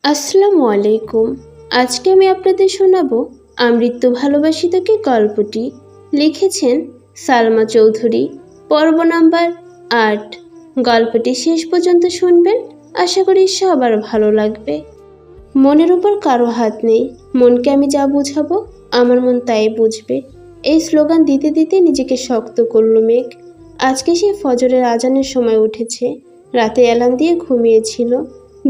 আসসালামু আলাইকুম। আজকে আমি আপনাদের শোনাবো আমৃত্যু ভালোবাসি তোকে গল্পটি। লিখেছেন সালমা চৌধুরী। পর্ব নাম্বার ৮। গল্পটি শেষ পর্যন্ত শুনবেন, আশা করি সবার ভালো লাগবে। মনের উপর কারো হাত নেই, মনকে আমি যা বুঝাবো আমার মন তাই বুঝবে। এই স্লোগান দিতে দিতে নিজেকে শক্ত করল মেঘ। আজকে সে ফজরের আজানের সময় উঠেছে, রাতে অ্যালার্ম দিয়ে ঘুমিয়েছিল।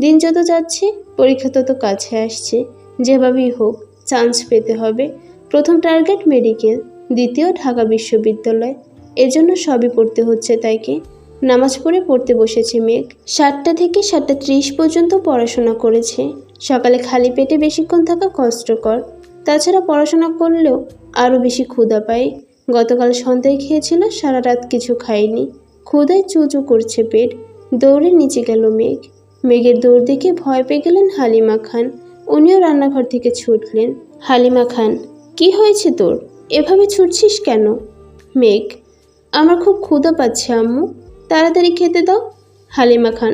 দিন যত যাচ্ছে পরীক্ষা তত কাছে আসছে। যেভাবেই হোক চান্স পেতে হবে। প্রথম টার্গেট মেডিকেল, দ্বিতীয় ঢাকা বিশ্ববিদ্যালয়। এজন্য সবই পড়তে হচ্ছে তাইকে। নামাজ পড়তে বসেছে মেঘ। 7টা থেকে 7টা 30 পর্যন্ত পড়াশোনা করেছে। সকালে খালি পেটে বেশিক্ষণ থাকা কষ্টকর, তাছাড়া পড়াশোনা করলেও আরও বেশি ক্ষুধা পায়। গতকাল সন্ধ্যায় খেয়েছিল, সারা রাত কিছু খায়নি। ক্ষুধায় চুচু করছে পেট। দৌড়ে নিচে গেল মেঘ। মেঘের দৌড় দেখে ভয় পেয়ে গেলেন হালিমা খান। উনিও রান্নাঘর থেকে ছুটলেন। হালিমা খান, কি হয়েছে তোর, এভাবে ছুটছিস কেন? মেঘ, আমার খুব ক্ষুধা পাচ্ছে আম্মু, তাড়াতাড়ি খেতে দাও। হালিমা খান,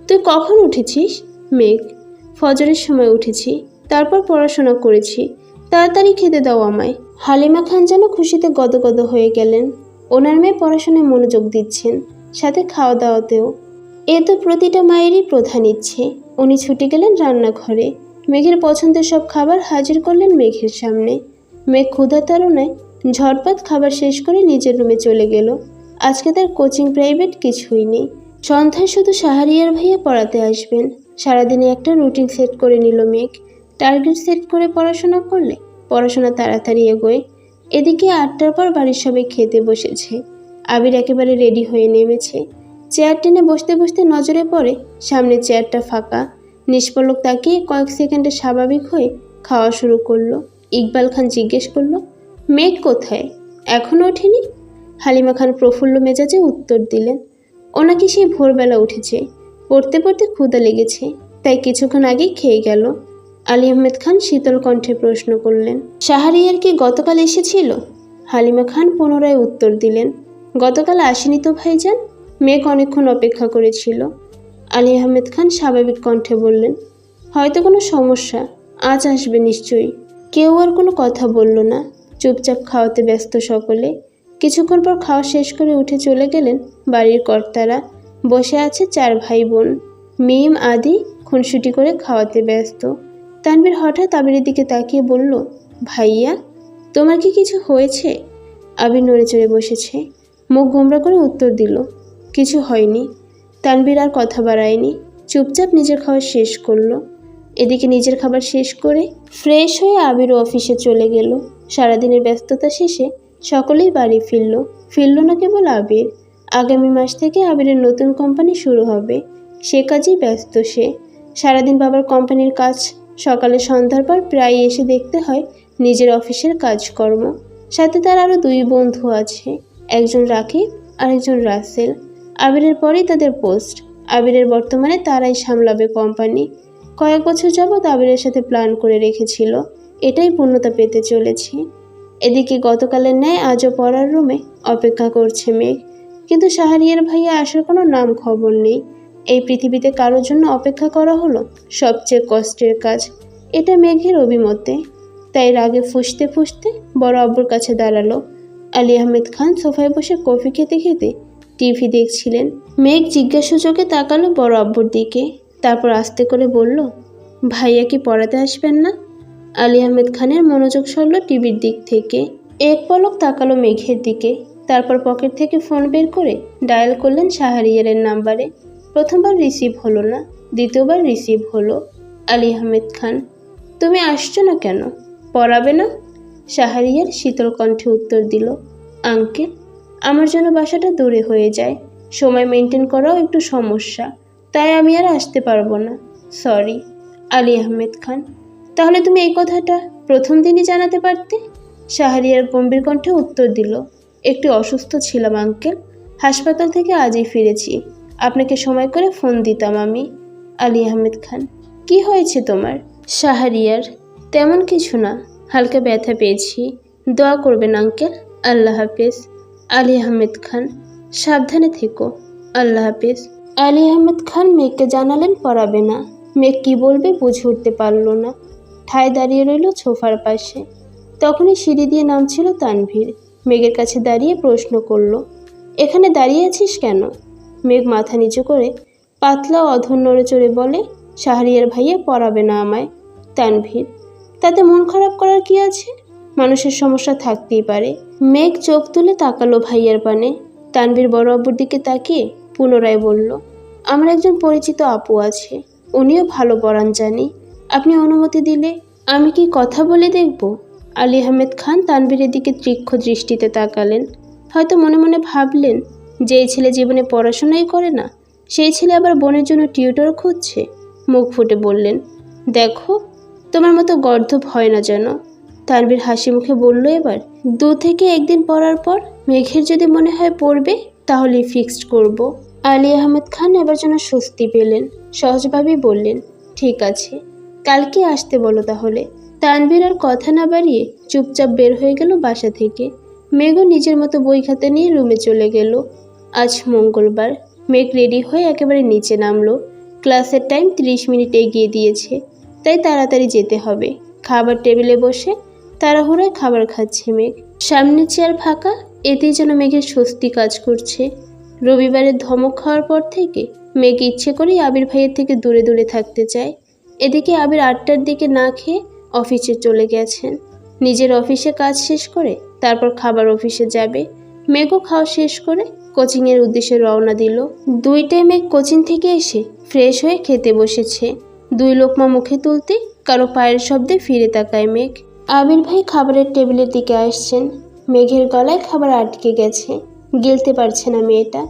তুই কখন উঠেছিস? মেঘ, ফজরের সময় উঠেছি, তারপর পড়াশোনা করেছি, তাড়াতাড়ি খেতে দাও আমায়। হালিমা খান যেন খুশিতে গদগদ হয়ে গেলেন। ওনার মেয়ে পড়াশোনায় মনোযোগ দিচ্ছেন, সাথে খাওয়া দাওয়াতেও। এ তো প্রতিটা মায়েরই প্রধান ইচ্ছে। উনি ছুটে গেলেন রান্নাঘরে। মেঘের পছন্দের সব খাবার হাজির করলেন মেঘের সামনে। মেঘ ক্ষুধার তাড়নায় ঝটপট খাবার শেষ করে নিজের রুমে চলে গেল। আজকে তার কোচিং প্রাইভেট কিছুই নেই। সন্ধ্যায় শুধু শাহরিয়ার ভাইয়া পড়াতে আসবেন। সারাদিনে একটা রুটিন সেট করে নিল মেঘ। টার্গেট সেট করে পড়াশোনা করলে পড়াশোনা তাড়াতাড়ি এগোয়। এদিকে 8টার পর বাড়ির সবাই খেতে বসেছে। আবির একেবারে রেডি হয়ে নেমেছে। চেয়ার টেনে বসতে বসতে নজরে পড়ে সামনে চেয়ারটা ফাঁকা। নিষ্পলক তাকিয়ে কয়েক সেকেন্ডে স্বাভাবিক হয়ে খাওয়া শুরু করলো। ইকবাল খান জিজ্ঞেস করলো, মেঘ কোথায়, এখনো ওঠেনি? হালিমা খান প্রফুল্ল মেজাজে উত্তর দিলেন, ও নাকি সেই ভোরবেলা উঠেছে, পড়তে পড়তে ক্ষুধা লেগেছে, তাই কিছুক্ষণ আগেই খেয়ে গেল। আলী আহমেদ খান শীতল কণ্ঠে প্রশ্ন করলেন, শাহরিয়ার কি গতকাল এসেছিল? হালিমা খান পুনরায় উত্তর দিলেন, গতকাল আসেনি তো ভাইজান, মেঘ অনেকক্ষণ অপেক্ষা করেছিল। আলী আহমেদ খান স্বাভাবিক কণ্ঠে বললেন, হয়তো কোনো সমস্যা, আজ আসবে নিশ্চয়ই। কেউ আর কোনো কথা বলল না, চুপচাপ খাওয়াতে ব্যস্ত সকলে। কিছুক্ষণ পর খাওয়া শেষ করে উঠে চলে গেলেন বাড়ির কর্তারা। বসে আছে 4 ভাই বোন। মিম আদি খুনসুটি করে খাওয়াতে ব্যস্ত। তানভীর হঠাৎ আবিরের দিকে তাকিয়ে বলল, ভাইয়া, তোমার কি কিছু হয়েছে? আবির নড়ে চড়ে বসেছে, মুখ গোমরা করে উত্তর দিল, কিছু হয়নি। তানভীর আর কথা বাড়ায়নি, চুপচাপ নিজের খাবার শেষ করলো। এদিকে নিজের খাবার শেষ করে ফ্রেশ হয়ে আবিরও অফিসে চলে গেল। সারাদিনের ব্যস্ততা শেষে সকলেই বাড়ি ফিরল না কেবল আবির। আগামী মাস থেকে আবিরের নতুন কোম্পানি শুরু হবে, সে কাজেই ব্যস্ত সে। সারাদিন বাবার কোম্পানির কাজ, সকালে সন্ধ্যার পর প্রায় এসে দেখতে হয় নিজের অফিসের কাজকর্ম। সাথে তার আরও 2 বন্ধু আছে, একজন রাকিব আর একজন রাসেল। আবিরের পরেই তাদের পোস্ট। আবিরের বর্তমানে তারাই সামলাবে কোম্পানি। কয়েক বছর যাবৎ আবিরের সাথে প্ল্যান করে রেখেছিল, এটাই পূর্ণতা পেতে চলেছে। এদিকে গতকালের ন্যায় আজও পড়ার রুমে অপেক্ষা করছে মেঘ, কিন্তু শাহরিয়ার ভাইয়া আসার কোনো নাম খবর নেই। এই পৃথিবীতে কারোর জন্য অপেক্ষা করা হলো সবচেয়ে কষ্টের কাজ, এটা মেঘের অভিমতে। তাই রাগে ফুঁসতে ফুঁসতে বড় আব্বুর কাছে দাঁড়ালো। আলী আহমেদ খান সোফায় বসে কফি খেতে খেতে টিভি দেখছিলেন। মেঘ জিজ্ঞাসু চোখে তাকালো বড় আব্বুর দিকে, তারপর আস্তে করে বলল, ভাইয়া কি পড়াতে আসবেন না? আলী আহমেদ খানের মনোযোগ সরল টিভির দিক থেকে। এক পলক তাকালো মেঘের দিকে, তারপর পকেট থেকে ফোন বের করে ডায়াল করলেন শাহরিয়ারের নাম্বারে। প্রথমবার রিসিভ হলো না, দ্বিতীয়বার রিসিভ হলো। আলী আহমেদ খান, তুমি আসছো না কেন, পড়াবে না? শাহরিয়ার শীতল কণ্ঠে উত্তর দিল, আঙ্কেল, আমার জন্য বাসাটা দূরে হয়ে যায়, সময় মেনটেন করাও একটু সমস্যা, তাই আমি আর আসতে পারবো না, সরি। আলী আহমেদ খান, তাহলে তুমি এই কথাটা প্রথম দিনই জানাতে পারতে। শাহরিয়ার গম্ভীর কণ্ঠে উত্তর দিল, একটু অসুস্থ ছিলাম আঙ্কেল, হাসপাতাল থেকে আজই ফিরেছি, আপনাকে সময় করে ফোন দিতাম আমি। আলী আহমেদ খান, কি হয়েছে তোমার? শাহরিয়ার, তেমন কিছু না, হালকা ব্যথা পেয়েছি, দোয়া করবেন আঙ্কেল, আল্লাহ হাফেজ। আলী আহমেদ খান, সাবধানে থেকো, আল্লাহ হাফেজ। আলী আহমেদ খান মেঘকে জানালেন পড়াবে না। মেঘ কি বলবে বুঝে উঠতে পারল না। ঠায় দাঁড়িয়ে রইল সোফার পাশে। তখনই সিঁড়ি দিয়ে নামছিল তানভীর। মেঘের কাছে দাঁড়িয়ে প্রশ্ন করল, এখানে দাঁড়িয়ে আছিস কেন? মেঘ মাথা নিচু করে পাতলা অধর নড়ে চড়ে বলে, শাহরিয়ার ভাইয়া পড়াবে না আমায়। তানভীর, তাতে মন খারাপ করার কি আছে? মানুষের সমস্যা থাকতেই পারে। মেঘ চোখ তুলে তাকালো ভাইয়ার পানে। তানভীর বড় আব্বুর দিকে তাকিয়ে পুনরায় বলল, আমার একজন পরিচিত আপু আছে, উনিও ভালো পড়ান জানি। আপনি অনুমতি দিলে আমি কি কথা বলে দেখব? আলী আহমেদ খান তানভীরের দিকে তীক্ষ্ণ দৃষ্টিতে তাকালেন। হয়তো মনে মনে ভাবলেন, যেই ছেলে জীবনে পড়াশোনাই করে না, সেই ছেলে আবার বোনের জন্য টিউটর খুঁজছে। মুখ ফুটে বললেন, দেখো, তোমার মতো গর্দভ হয় না যেন। তানভীর হাসি মুখে বলল, এবার 2 থেকে 1 দিন পড়ার পর মেঘের যদি মনে হয় পড়বে, তাহলেই ফিক্সড করব। আলী আহমেদ খান এবার যেন স্বস্তি পেলেন। সহজভাবেই বললেন, ঠিক আছে, কালকে আসতে বলো তাহলে। তানভীর আর কথা না বাড়িয়ে চুপচাপ বের হয়ে গেল বাসা থেকে। মেঘও নিজের মতো বই খাতা নিয়ে রুমে চলে গেল। আজ মঙ্গলবার। মেঘ রেডি হয়ে একেবারে নিচে নামলো। ক্লাসের টাইম 30 মিনিট এগিয়ে দিয়েছে, তাই তাড়াতাড়ি যেতে হবে। খাবার টেবিলে বসে তাড়াহুড়োয় খাবার খাচ্ছে মেঘ। সামনে চেয়ার ফাঁকা, এতেই যেন মেঘের স্বস্তি কাজ করছে। রবিবারের ধমক খাওয়ার পর থেকে মেঘ ইচ্ছে করেই আবির ভাইয়ের থেকে দূরে দূরে থাকতে চায়। এদিকে আবির 8টার দিকে না খেয়ে অফিসে চলে গেছেন। নিজের অফিসে কাজ শেষ করে তারপর খাবার অফিসে যাবে। মেঘও খাওয়া শেষ করে কোচিংয়ের উদ্দেশ্যে রওনা দিল। 2টায় মেঘ কোচিং থেকে এসে ফ্রেশ হয়ে খেতে বসেছে। 2 লোকমা মুখে তুলতে কারো পায়ের শব্দে ফিরে তাকায় মেঘ। আবির ভাই খাবারের টেবিলের দিকে আসছেন। মেঘের গলায় খাবার আটকে গেছে, গিলতে পারছে না মেয়েটা।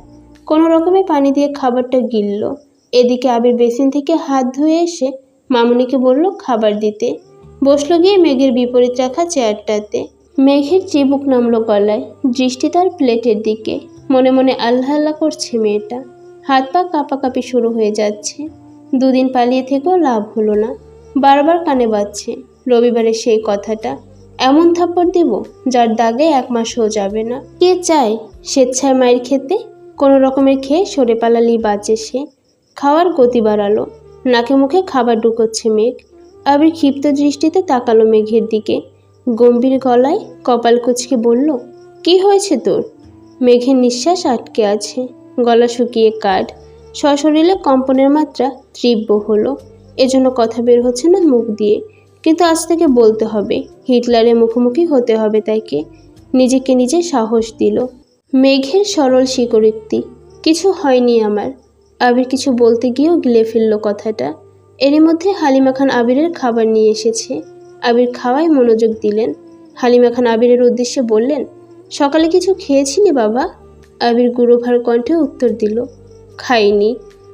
কোনো রকমে পানি দিয়ে খাবারটা গিলল। এদিকে আবির বেসিন থেকে হাত ধুয়ে এসে মামুনিকে বলল খাবার দিতে। বসলো গিয়ে মেঘের বিপরীত রাখা চেয়ারটাতে। মেঘের চিবুক নামলো গলায়, দৃষ্টি তার প্লেটের দিকে। মনে মনে আল্লাহ আল্লাহ করছে মেয়েটা। হাত পা কাঁপাকাঁপি শুরু হয়ে যাচ্ছে। 2 দিন পালিয়ে থেকেও লাভ হলো না। বারবার কানে বাজছে রবিবারের সেই কথাটা। এমন থাপ্পড় দিব যার দাগে 1 মাসও যাবে না। কে চায় স্বেচ্ছায় মায়ের খেতে? কোনো রকমের খেয়ে সরে পালালেই বাঁচে সে। খাওয়ার গতি বাড়ালো। নাকে মুখে খাবার ঢুকোচ্ছে মেঘ। আবির ক্ষিপ্ত দৃষ্টিতে তাকালো মেঘের দিকে। গম্ভীর গলায় কপাল কুঁচকে বলল, কি হয়েছে তোর? মেঘের নিঃশ্বাস আটকে আছে, গলা শুকিয়ে কাঠ। সশরীরে কম্পনের মাত্রা তীব্র হলো। এজন্য কথা বের হচ্ছে না মুখ দিয়ে, কিন্তু আজ থেকে বলতে হবে। হিটলারের মুখোমুখি হতে হবে তাকে। নিজেকে নিজে সাহস দিল। মেঘের সরল স্বীকারোক্তি, কিছু হয়নি আমার। আবির কিছু বলতে গিয়েও গিলে ফেলল কথাটা। এরই মধ্যে হালিমা খান আবিরের খাবার নিয়ে এসেছে। আবির খাওয়ায় মনোযোগ দিলেন। হালিমা খান আবিরের উদ্দেশ্যে বললেন, সকালে কিছু খেয়েছিলি বাবা? আবির গুরুভার কণ্ঠে উত্তর দিল, খাইনি।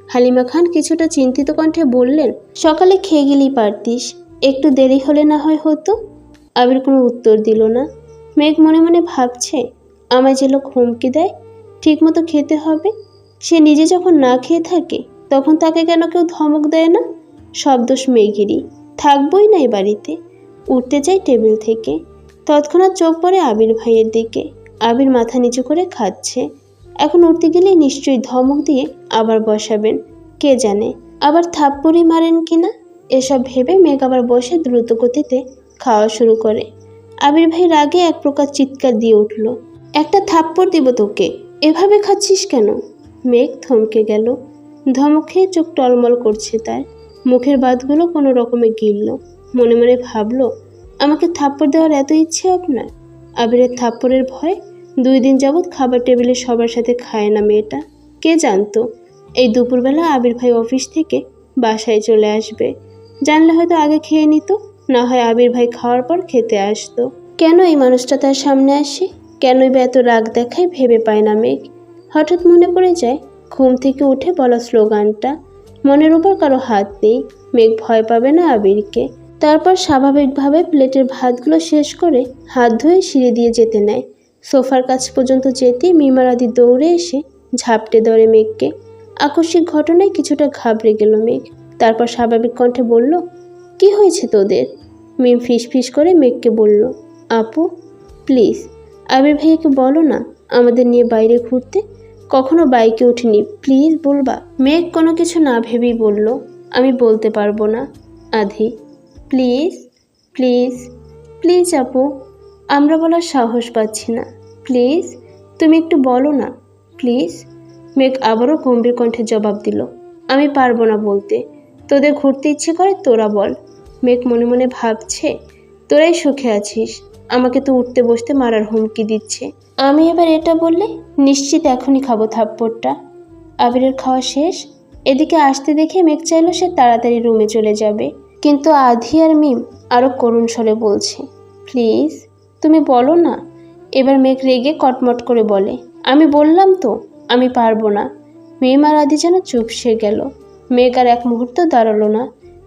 হালিমা খান কিছুটা চিন্তিত কণ্ঠে বললেন, সকালে খেয়ে গেলেই পারতিস, একটু দেরি হলে না হয় হতো। আবির কোনো উত্তর দিল না। মেঘ মনে মনে ভাবছে, আমায় যে লোক হুমকি দেয় ঠিকমতো খেতে হবে, সে নিজে যখন না খেয়ে থাকে তখন তাকে কেন কেউ ধমক দেয় না? সব দোষ মেঘেরই। থাকবই না এই বাড়িতে। উঠতে চাই টেবিল থেকে। তৎক্ষণাৎ চোখ পড়ে আবির ভাইয়ের দিকে। আবির মাথা নিচু করে খাচ্ছে। এখন উঠতে গেলে নিশ্চয়ই ধমক দিয়ে আবার বসাবেন, কে জানে আবার থাপ্পড়ই মারেন কিনা। এসব ভেবে মেঘ আবার বসে দ্রুত গতিতে খাওয়া শুরু করে। আবির ভাই রাগে এক প্রকার চিৎকার দিয়ে উঠল, একটা থাপ্পড় দিব তোকে, এভাবে খাচ্ছিস কেন? মেঘ থমকে গেল। ধমক খেয়ে চোখ টলমল করছে তার। মুখের বাতগুলো কোনো রকমে গিলল। মনে মনে ভাবল, আমাকে থাপ্পড় দেওয়ার এত ইচ্ছে আপনার? আবিরের থাপ্পড়ের ভয় 2 দিন যাবৎ খাবার টেবিলে সবার সাথে খায় না মেয়েটা। কে জানতো এই দুপুরবেলা আবির ভাই অফিস থেকে বাসায় চলে আসবে। জানলে হয়তো আগে খেয়ে নিত, না হয় আবির ভাই খাওয়ার পর খেতে আসতো। কেন এই মানুষটা তার সামনে আসে? কেনই বা এত রাগ দেখায় ভেবে পায় না মেঘ। হঠাৎ মনে পড়ে যায় ঘুম থেকে উঠে বলা স্লোগানটা। মনের উপর কারো হাত নেই, মেঘ ভয় পাবে না আবিরকে। তারপর স্বাভাবিকভাবে প্লেটের ভাতগুলো শেষ করে হাত ধুয়ে সিঁড়ি দিয়ে যেতে নেয়। সোফার কাছ পর্যন্ত যেতেই মিমারাদি দৌড়ে এসে ঝাপটে ধরে মেঘকে। আকস্মিক ঘটনায় কিছুটা ঘাবড়ে গেল মেঘ। তারপর স্বাভাবিক কণ্ঠে বলল, কি হয়েছে তোদের? মিম ফিস করে মেঘকে বলল, আপু প্লিজ আবির ভাইয়াকে বলো না আমাদের নিয়ে বাইরে ঘুরতে। কখনো বাইকে উঠিনি, প্লিজ বলবা। মেঘ কোনো কিছু না ভেবেই বলল, আমি বলতে পারবো না। আধি, প্লিজ প্লিজ প্লিজ আপু, আমরা বলার সাহস পাচ্ছি না, প্লিজ তুমি একটু বলো না প্লিজ। মেঘ আবারও গম্ভীর কণ্ঠে জবাব দিল, আমি পারবো না বলতে। তোদের ঘুরতে ইচ্ছে করে তোরা বল। মেঘ মনে মনে ভাবছে, তোরাই সুখে আছিস, আমাকে তো উঠতে বসতে মারার হুমকি দিচ্ছে। আমি এবার এটা বললে নিশ্চিত এখনই খাবো থাপ্পড়টা। আবিরের খাওয়া শেষ। এদিকে আসতে দেখে মেঘ চাইল সে তাড়াতাড়ি রুমে চলে যাবে, কিন্তু আধি আর মিম আরও করুণ স্বরে বলছে, প্লিজ তুমি বলো না। এবার মেঘ রেগে কটমট করে বলে, আমি বললাম তো আমি পারবো না। মিম আর আধি যেন চুপসে গেল। মেঘ আর এক মুহূর্ত দাঁড়ালো না,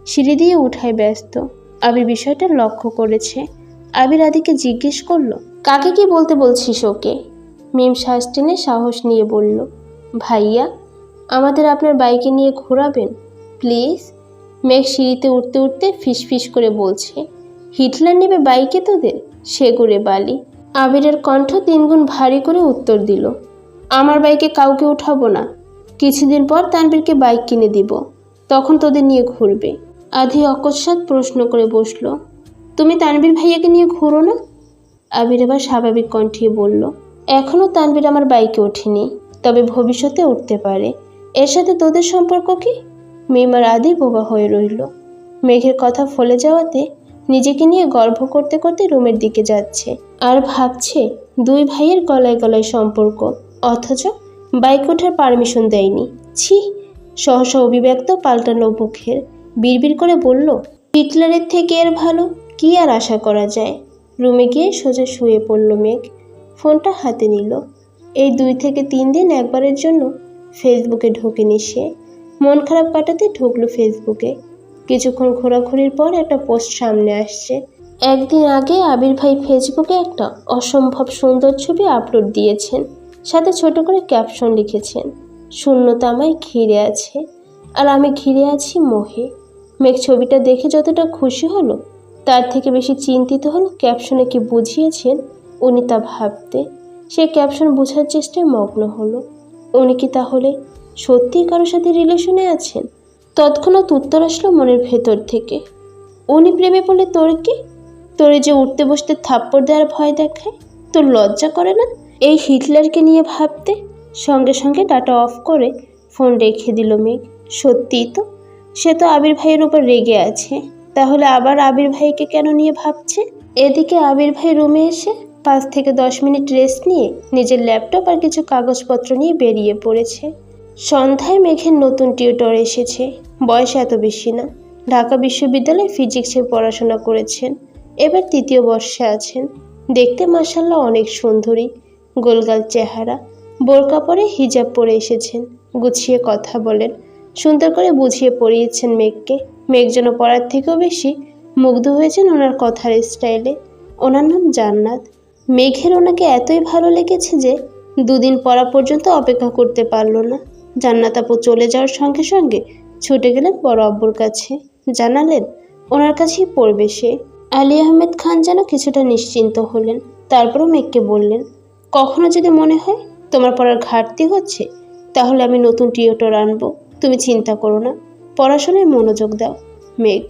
সিঁড়ি দিয়ে উঠায় ব্যস্ত। আবির বিষয়টা লক্ষ্য করেছে। আবির আদিকে জিজ্ঞেস করলো, কাকে কি বলতে বলছিস ওকে? মিম শ্বাস টেনে সাহস নিয়ে বলল, ভাইয়া, আমাদের আপনার বাইকে নিয়ে ঘোরাবেন প্লিজ। মেঘ সিঁড়িতে উঠতে উঠতে ফিসফিস করে বলছে, হিটলার নেবে বাইকে তোদের? সে ঘুরে বালি। আবিরের কণ্ঠ তিনগুণ ভারী করে উত্তর দিল, আমার বাইকে কাউকে উঠাবো না। কিছুদিন পর তানবীরকে বাইক কিনে দিব, তখন তোদের নিয়ে ঘুরবে। আধি অকস্মাৎ প্রশ্ন করে বসল, তুমি তানবীর ভাইয়াকে নিয়ে ঘুরো না? আবির এবার স্বাভাবিক কণ্ঠে বলল, এখনও তানবীর আমার বাইকে ওঠেনি, তবে ভবিষ্যতে উঠতে পারে। এর সাথে তোদের সম্পর্ক কি? মিম আর আদি বোবা হয়ে রইল। মেঘের কথা ফলে যাওয়াতে নিজেকে নিয়ে গর্ব করতে করতে রুমের দিকে যাচ্ছে আর ভাবছে, দুই ভাইয়ের গলায় গলায় সম্পর্ক, অথচ বাইক ওঠার পারমিশন দেয়নি। ছি! সহসা অভিব্যক্ত পাল্টানো মুখের বিড়বিড় করে বলল, হিটলারের থেকে এর ভালো কি আর আশা করা যায়। রুমে গিয়ে সোজা শুয়ে পড়ল মেঘ। ফোনটা হাতে নিল। এই 2 থেকে 3 দিন একবারের জন্য ফেসবুকে ঢোকেনি সে। মন খারাপ কাটাতে ঢুকলো ফেসবুকে। কিছুক্ষণ ঘোরাঘুরির পর একটা পোস্ট সামনে আসছে। একদিন আগে আবির ভাই ফেসবুকে একটা অসম্ভব সুন্দর ছবি আপলোড দিয়েছেন, সাথে ছোট করে ক্যাপশন লিখেছেন, শূন্যতা আমায় ঘিরে আছে আর আমি ঘিরে আছি মোহে। মেঘ ছবিটা দেখে যতটা খুশি হলো, তার থেকে বেশি চিন্তিত হলো ক্যাপশনে কি বুঝিয়েছেন উনি তা ভাবতে। সে ক্যাপশন বোঝার চেষ্টায় মগ্ন হলো, উনি কি তাহলে সত্যিই কারোর সাথে রিলেশনে আছেন? তৎক্ষণাৎ উত্তর আসলো মনের ভেতর থেকে, উনি প্রেমে পড়লে তোর কি? তোরে যে উঠতে বসতে থাপ্পড় দেওয়ার ভয় দেখায়, তোর লজ্জা করে না এই হিটলারকে নিয়ে ভাবতে? সঙ্গে সঙ্গে ডাটা অফ করে ফোন রেখে দিল মেঘ। সত্যিই তো, সে তো আবির ভাইয়ের উপর রেগে আছে, তাহলে আবার আবির ভাইকে কেন নিয়ে ভাবছে? এদিকে আবির ভাই রুমে এসে 5 থেকে 10 মিনিট রেস্ট নিয়ে নিজের ল্যাপটপ আর কিছু কাগজপত্র নিয়ে বেরিয়ে পড়েছে। সন্ধ্যায় মেঘের নতুন টিউটর এসেছে। বয়স এত বেশি না, ঢাকা বিশ্ববিদ্যালয়ে ফিজিক্সে পড়াশোনা করেছেন, এবার 3য় বর্ষে আছেন। দেখতে মাশাআল্লাহ অনেক সুন্দরী, গোলগাল চেহারা, বোরকা পরে হিজাব পরে এসেছেন। গুছিয়ে কথা বলেন, সুন্দর করে বুঝিয়ে পড়িয়েছেন মেঘকে। মেঘ যেন পড়ার থেকেও বেশি মুগ্ধ হয়েছেন ওনার কথার স্টাইলে। ওনার নাম জান্নাত। মেঘের ওনাকে এতই ভালো লেগেছে যে 2 দিন পড়া পর্যন্ত অপেক্ষা করতে পারল না। জান্নাত আপু চলে যাওয়ার সঙ্গে সঙ্গে ছুটে গেলেন বড় আব্বুর কাছে, জানালেন ওনার কাছেই পড়বে সে। আলী আহমেদ খান যেন কিছুটা নিশ্চিন্ত হলেন। তারপরও মেঘকে বললেন, কখনো যদি মনে হয় তোমার পড়ার ঘাটতি হচ্ছে, তাহলে আমি নতুন টিউটর আনবো, তুমি চিন্তা করো না, পড়াশোনায় মনোযোগ দাও। মেঘ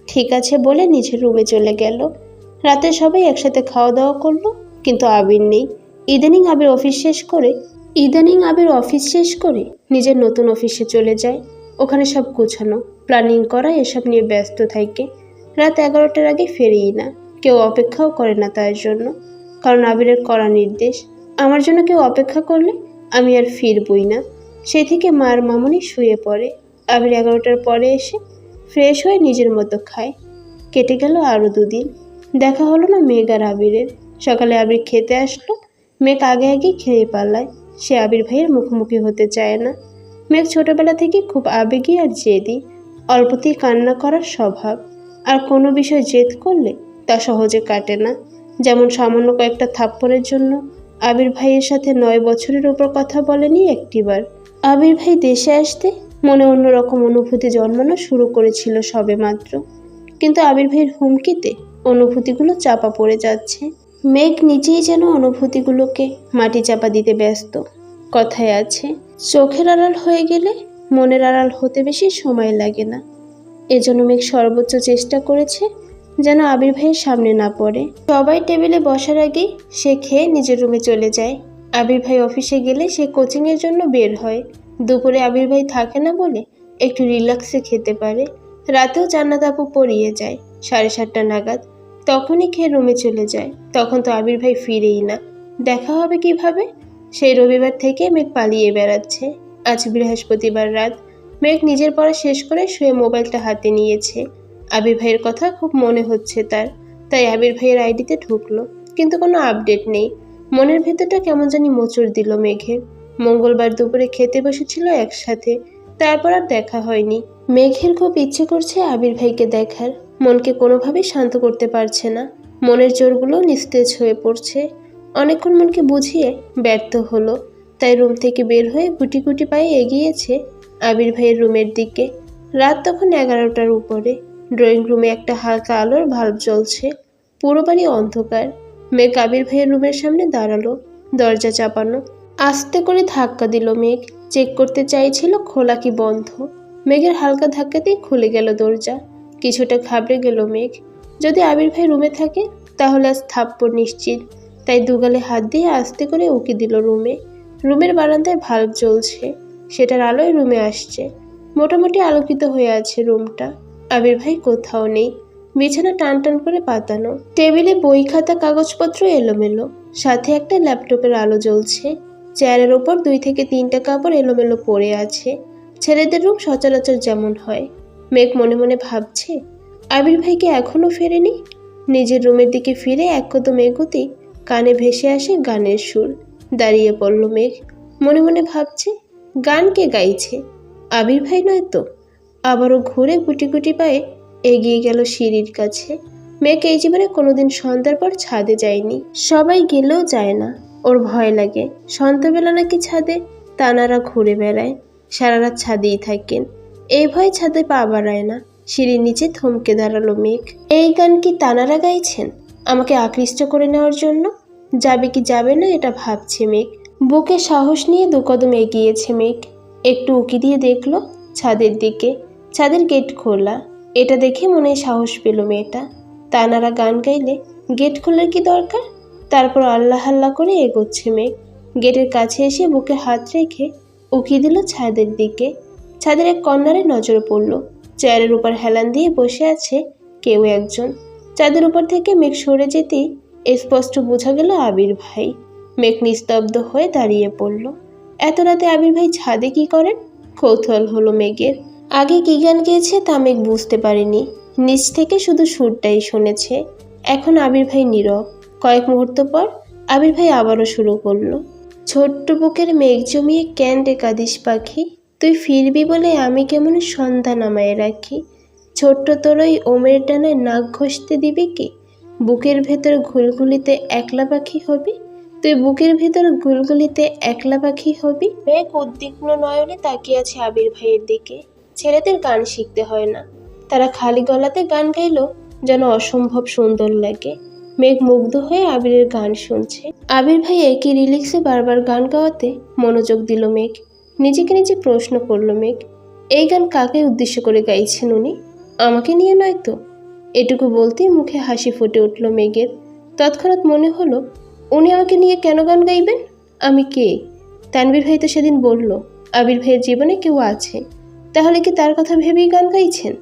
ঠিক আছে বলে নিজের রুমে চলে গেল। রাতে সবাই একসাথে খাওয়া দাওয়া করলো, কিন্তু আবির নেই। ইদানিং আবির অফিস শেষ করে নিজের নতুন অফিসে চলে যায়। ওখানে সব গোছানো, প্ল্যানিং করা, এসব নিয়ে ব্যস্ত থাকে। রাত 11টার আগে ফেরেই না, কেউ অপেক্ষাও করে না তার জন্য, কারণ আবিরের কড়া নির্দেশ, আমার জন্য কেউ অপেক্ষা করলে আমি আর ফিরবই না। সেই থেকে মার মামুনি শুয়ে পড়ে। আবির 11টার পরে এসে ফ্রেশ হয়ে নিজের মতো খায়। কেটে গেল আরও 2 দিন। দেখা হলো না মেঘ আর আবিরের। সকালে আবির খেতে আসলো, মেঘ আগে আগেই খেয়ে পালায়। সে আবির ভাইয়ের মুখোমুখি হতে চায় না। মেঘ ছোটবেলা থেকে খুব আবেগী আর জেদি, অল্পতেই কান্না করার স্বভাব, আর কোনো বিষয় জেদ করলে তা সহজে কাটে না। যেমন সামান্য কয়েকটা থাপ্পড়ের জন্য আবির ভাইয়ের সাথে 9 বছরের উপর কথা বলেনি একটিবার। আবির ভাই দেশে আসতে মনে অন্যরকম অনুভূতি জন্মানো শুরু করেছিল সবে মাত্র, কিন্তু আবির ভাইয়ের হুমকিতে অনুভূতিগুলো চাপা পড়ে যাচ্ছে। মেঘ নিজেই যেন অনুভূতিগুলোকে মাটি চাপা দিতে ব্যস্ত। কথায় আছে, চোখের আড়াল হয়ে গেলে মনের আড়াল হতে বেশি সময় লাগে না। এজন্য মেঘ সর্বোচ্চ চেষ্টা করেছে যেন আবির ভাইয়ের সামনে না পড়ে। সবাই টেবিলে বসার আগেই সে খেয়ে নিজের রুমে চলে যায়। আবির ভাই অফিসে গেলে সে কোচিংয়ের জন্য বের হয়। দুপুরে আবির ভাই থাকে না বলে একটু রিল্যাক্সে খেতে পারে। রাতেও জান্নাত আপু পড়িয়ে যায় 7:30 নাগাদ। তখনই খেয়ে রুমে চলে যায়। তখন তো আবির ভাই ফিরেই না। দেখা হবে কিভাবে? সেই রবিবার থেকে মেঘ পালিয়ে বেড়াচ্ছে। আজ বৃহস্পতিবার রাত। মেঘ নিজের পড়া শেষ করে শুয়ে মোবাইলটা হাতে নিয়েছে। আবির ভাইয়ের কথা খুব মনে হচ্ছে তার, তাই আবির ভাইয়ের আইডিতে ঢুকলো, কিন্তু কোনো আপডেট নেই। মনের ভেতরটা কেমন জানি মোচড় দিল মেঘের। মঙ্গলবার দুপুরে খেতে বসেছিল একসাথে, তারপর আর দেখা হয়নি। মেঘের খুব ইচ্ছে করছে আবির ভাইকে দেখার, মনকে কোনোভাবেই শান্ত করতে পারছে না। মনের জোরগুলো নিস্তেজ হয়ে পড়ছে। অনেকক্ষণ মনকে বুঝিয়ে ব্যর্থ হলো, তাই রুম থেকে বের হয়ে গুটি গুটি পায়ে এগিয়েছে আবির ভাইয়ের রুমের দিকে। রাত তখন 11টার উপরে। ড্রয়িং রুমে একটা হালকা আলোর ভাল্ব জ্বলছে। পুরো বাড়ি অন্ধকার। মেঘ আবির ভাইয়ের রুমের সামনে দাঁড়ালো। দরজা চাপানো। আস্তে করে ধাক্কা দিল মেঘ। চেক করতে চাইছিল খোলা কি বন্ধ। মেঘের হালকা ধাক্কাতেই খুলে গেল দরজা। কিছুটা ঘাবড়ে গেল মেঘ। যদি আবির ভাই রুমে থাকে তাহলে আজ থাপ্পড় নিশ্চিত। তাই দুগালে হাত দিয়ে আস্তে করে উকি দিল রুমে। রুমের বারান্দায় ভাল্ব জ্বলছে, সেটার আলোয় রুমে আসছে। মোটামুটি আলোকিত হয়ে আছে রুমটা। আবির ভাই কোথাও নেই। বিছানা টান টান করে পাতানো। টেবিলে বই খাতা কাগজপত্র এলোমেলো, সাথে একটা ল্যাপটপের আলো জ্বলছে। চেয়ারের ওপর 2 থেকে 3টা কাপড় এলোমেলো পড়ে আছে। ছেলেদের রুম সচরাচর যেমন হয়। মেঘ মনে মনে ভাবছে আবির ভাইকে এখনো ফেরেনি। নিজের রুমের দিকে ফিরে এক কদম এগোতেই কানে ভেসে আসে গানের সুর। দাঁড়িয়ে পড়ল মেঘ। মনে মনে ভাবছে গান কে গাইছে? আবির ভাই নয় তো। আবারও ঘুরে গুটি গুটি পায়ে এগিয়ে গেল সিঁড়ির কাছে। মেঘ এই জীবনে কোনোদিন সন্ধ্যার পর ছাদে যায়নি। সবাই গেলেও যায় না, ওর ভয় লাগে। সন্ধ্যাবেলা নাকি ছাদে তানারা ঘুরে বেড়ায়, সারা রাত ছাদেই থাকেন। এই ভয়ে ছাদে পা বাড়ায় না। সিঁড়ির নিচে থমকে দাঁড়ালো মেঘ। এই গান কি তানারা গাইছেন আমাকে আকৃষ্ট করে নেওয়ার জন্য? যাবে কি যাবে না এটা ভাবছে মেঘ। বুকে সাহস নিয়ে 2 কদম এগিয়েছে মেঘ। একটু উকি দিয়ে দেখলো ছাদের দিকে। ছাদের গেট খোলা। এটা দেখে মনে সাহস পেল মেয়েটা। তানারা গান গাইলে গেট খোলার কি দরকার? তারপর আল্লাহ আল্লাহ করে এগোচ্ছে মেঘ। গেটের কাছে এসে বুকে হাত রেখে উকি দিল ছাদের দিকে। ছাদের এক কর্নারে নজরে পড়ল। চেয়ারের উপর হেলান দিয়ে বসে আছে কেউ একজন। চাঁদের উপর থেকে মেঘ সরে যেতেই স্পষ্ট বোঝা গেল আবির ভাই। মেঘ নিস্তব্ধ হয়ে দাঁড়িয়ে পড়ল। এত রাতে আবির ভাই ছাদে কি করেন? কৌতূহল হলো মেঘের। আগে কি গান গেয়েছে তা মেঘ বুঝতে পারেনি। নিচ থেকে শুধু সুরটাই শুনেছে। এখন আবির ভাই নীরব। কয়েক মুহূর্ত পর আবির ভাই আবারও শুরু করলো। ছোট্ট বুকের মেঘ জমিয়ে কেন রে কাঁদিস পাখি, তুই ফিরবি বলে আমি কেমন সন্ধ্যা নামায় রাখি। ছোট্ট তোরই ওমের ডানায় নাক ঘষতে দিবি কি? বুকের ভেতর ঘুলঘুলিতে একলা পাখি হবি, তুই বুকের ভেতর ঘুলঘুলিতে একলা পাখি হবি। মেঘ উদ্বিগ্ন নয়নে তাকিয়ে আছে আবির ভাইয়ের দিকে। ছেলেদের গান শিখতে হয় না, তারা খালি গলাতে গান গাইলেও যেন অসম্ভব সুন্দর লাগে। মেঘ মুগ্ধ হয়ে আবিরের গান শুনছে। আবির ভাই একই রিলিক্সে বারবার গান গাওয়াতে মনোযোগ দিল মেঘ। নিজেকে নিজে প্রশ্ন করলো মেঘ, এই গান কাকে উদ্দেশ্য করে গাইছেন উনি? আমাকে নিয়ে নয় তো? এটুকু বলতেই মুখে হাসি ফুটে উঠল মেঘের। তৎক্ষণাৎ মনে হলো উনি আমাকে নিয়ে কেন গান গাইবেন? আমি কে? তানভীর ভাই তো সেদিন বলল আবির ভাইয়ের জীবনে কেউ আছে, তাহলে কি তার কথা ভেবেই গান গাইছেন?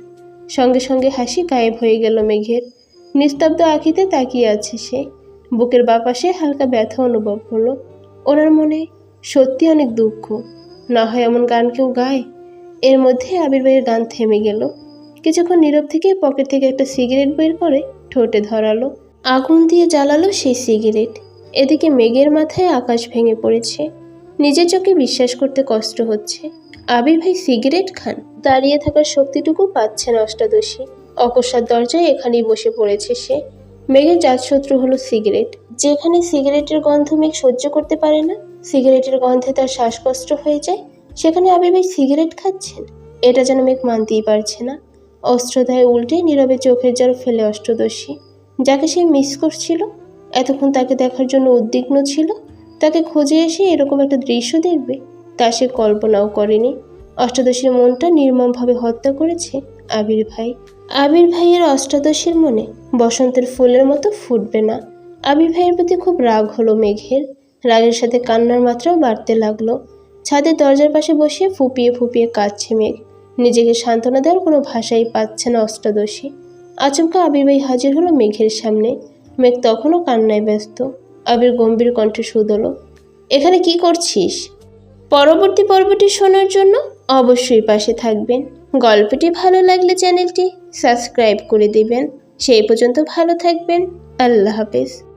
সঙ্গে সঙ্গে হাসি গায়েব হয়ে গেল মেঘের। নিস্তব্ধ আঁখিতে তাকিয়ে আছে সে। বুকের বাপাশে হালকা ব্যথা অনুভব হলো। ওনার মনে সত্যি অনেক দুঃখ। না হয় এমন গান কেউ গায়। এর মধ্যে আবির ভাইয়ের গান থেমে গেল। কিছুক্ষণ নীরব থেকে পকেট থেকে একটা সিগারেট বের করে ঠোঁটে ধরালো। আগুন দিয়ে জ্বালালো সেই সিগারেট। এদিকে মেঘের মাথায় আকাশ ভেঙে পড়েছে। নিজের চোখে বিশ্বাস করতে কষ্ট হচ্ছে আবির ভাই সিগারেট খান। দাঁড়িয়ে থাকার শক্তিটুকু পাচ্ছে না অষ্টাদশী। অকস্মাৎ দরজায় এখানেই বসে পড়েছে সে। মেঘের জাতশত্রু হলো সিগারেট। যেখানে সিগারেটের গন্ধ মেঘ সহ্য করতে পারে না, সিগারেটের গন্ধে তার শ্বাসকষ্ট হয়ে যায়, সেখানে আবির ভাই সিগারেট খাচ্ছেন। এটা যেন মেঘ মানতেই পারছে না। অস্ত্রধায় উল্টে নীরবে চোখের জল ফেলে অষ্টদশী, যাকে সে মিস করছিল, এতক্ষণ তাকে দেখার জন্য উদ্বিগ্ন ছিল, তাকে খুঁজে এসে এরকম একটা দৃশ্য দেখবে তা সে কল্পনাও করেনি। অষ্টাদশীর মনটা নির্মমভাবে হত্যা করেছে আবির ভাই। আবির ভাইয়ের অষ্টাদশীর মনে বসন্তের ফুলের মতো ফুটবে না। আবির ভাইয়ের প্রতি খুব রাগ হলো মেঘের। রাগের সাথে কান্নার মাত্রাও বাড়তে লাগলো। ছাদের দরজার পাশে বসে ফুপিয়ে ফুপিয়ে কাঁদছে মেঘ। নিজেকে সান্ত্বনা দেওয়ার কোনো ভাষাই পাচ্ছে না অষ্টাদশী। আচমকা আবির ভাই হাজির হলো মেঘের সামনে। মেঘ তখনও কান্নায় ব্যস্ত। আবির গম্ভীর কণ্ঠে শুধলো, এখানে কি করছিস? পরবর্তী পর্বটি শোনার জন্য অবশ্যই পাশে থাকবেন। গল্পটি ভালো লাগলে চ্যানেলটি সাবস্ক্রাইব করে দিবেন। সেই পর্যন্ত ভালো থাকবেন। আল্লাহ হাফেজ।